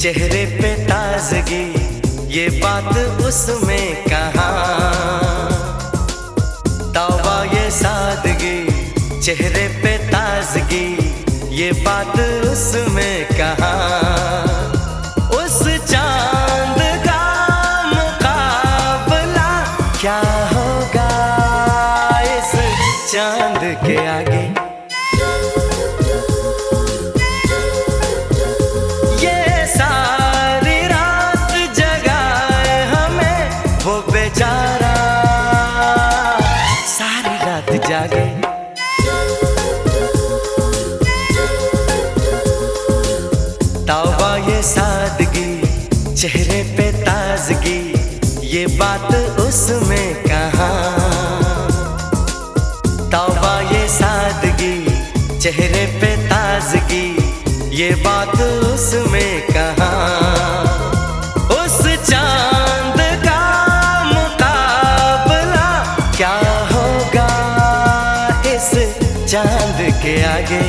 चेहरे पे ताजगी, ये बात उसमें कहाँ। तौबा ये सादगी, चेहरे पे ताजगी, ये बात उसमें कहाँ। उस चांद का मुकाबला क्या होगा इस चांद के आगे। जागे तौबा ये सादगी, चेहरे पे ताजगी, ये बात उसमें कहाँ। तौबा ये सादगी, चेहरे पे ताजगी, ये बात उसमें कहाँ। उस चांद का मुकाबला क्या होगा इस चांद के आगे।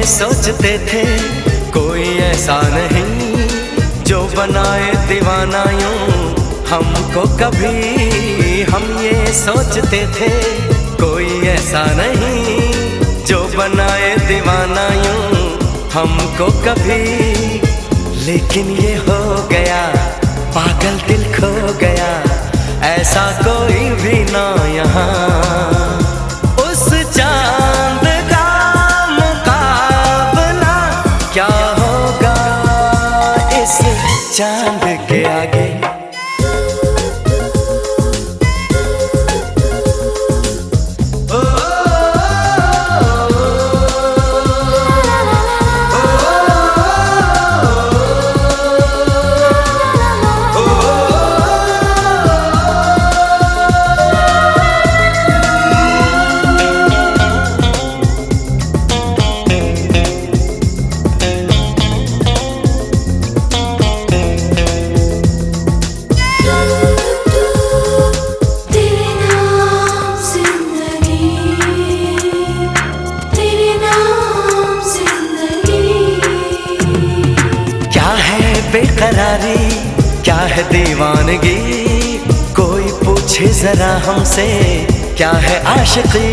सोचते थे कोई ऐसा नहीं जो बनाए दीवाना यूं हमको कभी। हम ये सोचते थे कोई ऐसा नहीं जो बनाए दीवाना यूं हमको कभी। लेकिन ये हो गया, पागल दिल खो गया, ऐसा कोई भी ना यहाँ। उस चांद क्या होगा इस चांद के आगे। दीवानगी, कोई पूछे जरा हमसे क्या है आशिकी,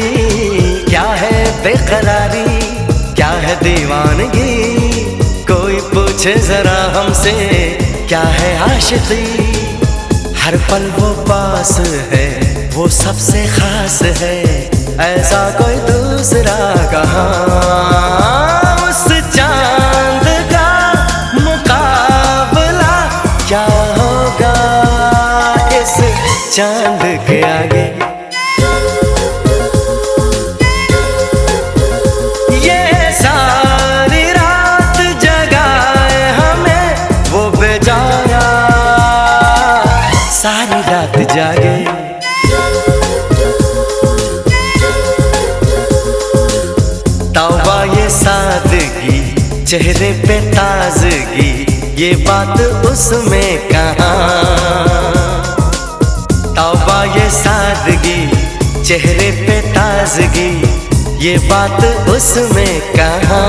क्या है बेकरारी, क्या है दीवानगी, कोई पूछे जरा हमसे क्या है आशिकी। हर पल वो पास है, वो सबसे खास है, ऐसा कोई दूसरा कहाँ। उस चांद का मुकाबला क्या होगा इस चांद के आगे। ये सारी रात जगाए हमें वो बेचारा, सारी रात जागे। तौबा ये सादगी, चेहरे पे ताजगी, ये बात उसमें कहाँ। तौबा ये सादगी, चेहरे पे ताजगी, ये बात उसमें कहाँ।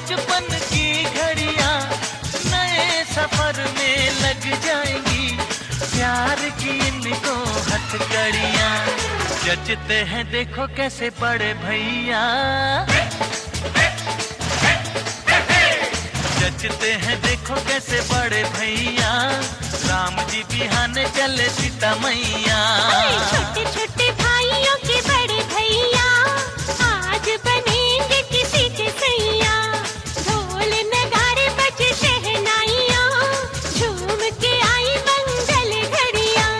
बचपन की घड़ियां नए सफर में लग जाएंगी, प्यार की इनको हथकड़ियां जचते हैं देखो कैसे बड़े भैया, जचते हैं देखो कैसे बड़े भैया, राम जी बिहाने चले सीता मैया। छोटे छोटे भाइयों के बड़े भैया आज बनेंगे किसी के सैया, ढोल नगाड़े बजे शहनाइयाँ झूम के आई मंगल घड़ियाँ।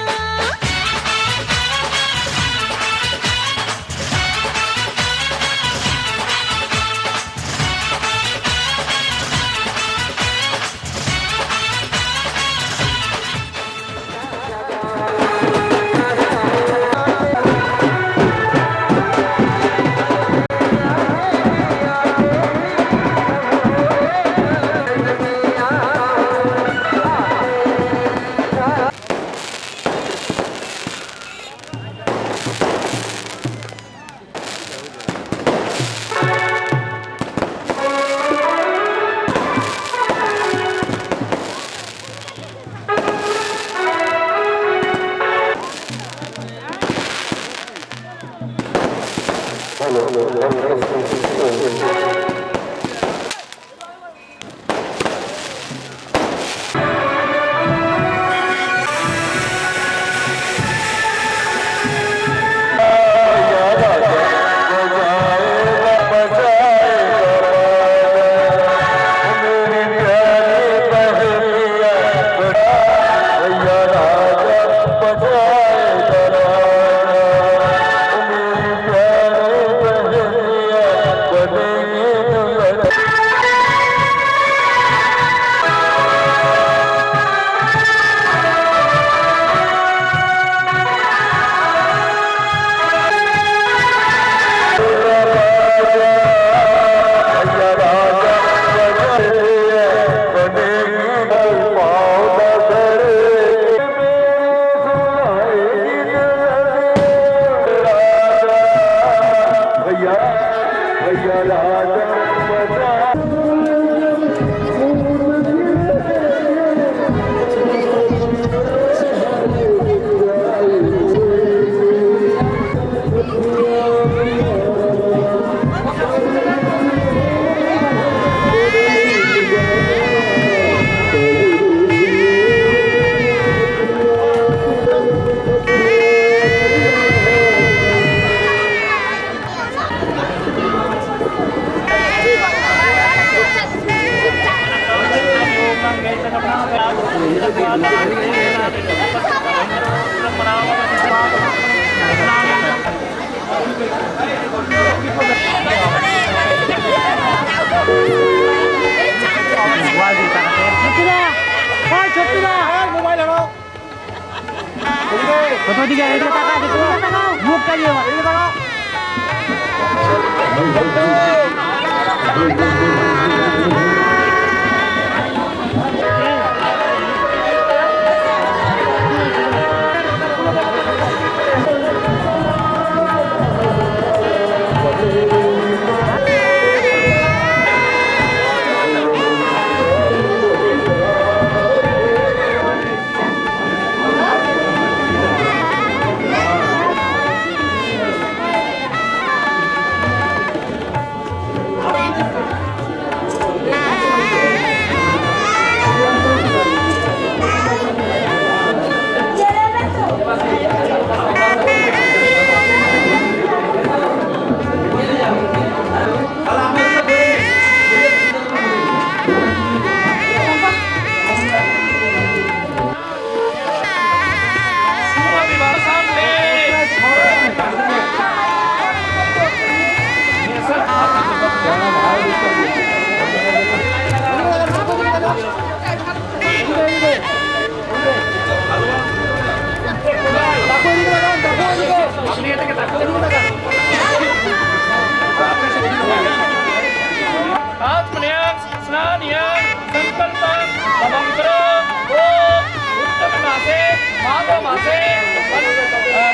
मासे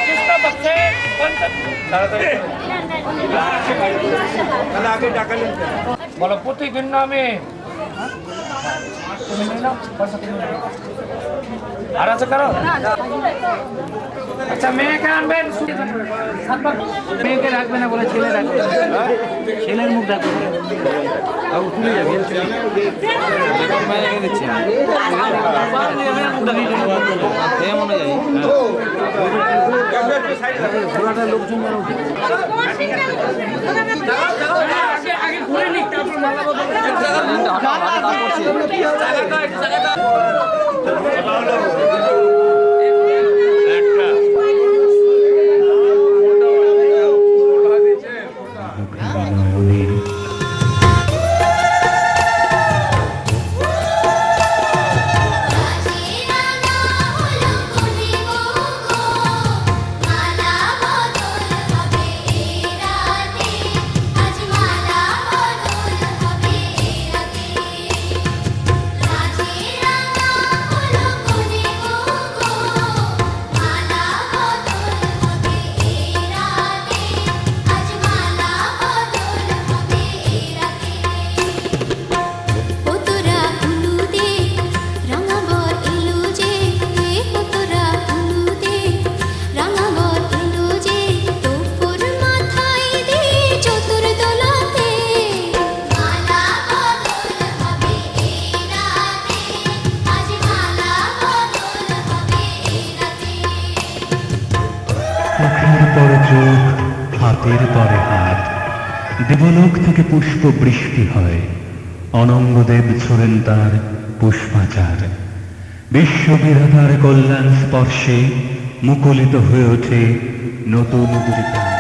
कृष्ण पक्षे বলো প্রতীকের নামে তুমি নিয়ে নাও, পয়সা তুমি নিয়ে নাও। আর আছে কারো? আচ্ছা মেয়েকে আনবেন, মেয়েকে রাখবে না বলে ছেলে রাখবে, ছেলের মুখ রাখবে। চোখের পরে চোখ, হাতের পরে হাত, দেবলোক থেকে পুষ্প বৃষ্টি হয়, অনঙ্গদেব ছোড়েন তার পুষ্পাচার। বিশ্ববিধাতার কল্যাণ স্পর্শে মুকুলিত হয়ে ওঠে নতুন উদ্রিতা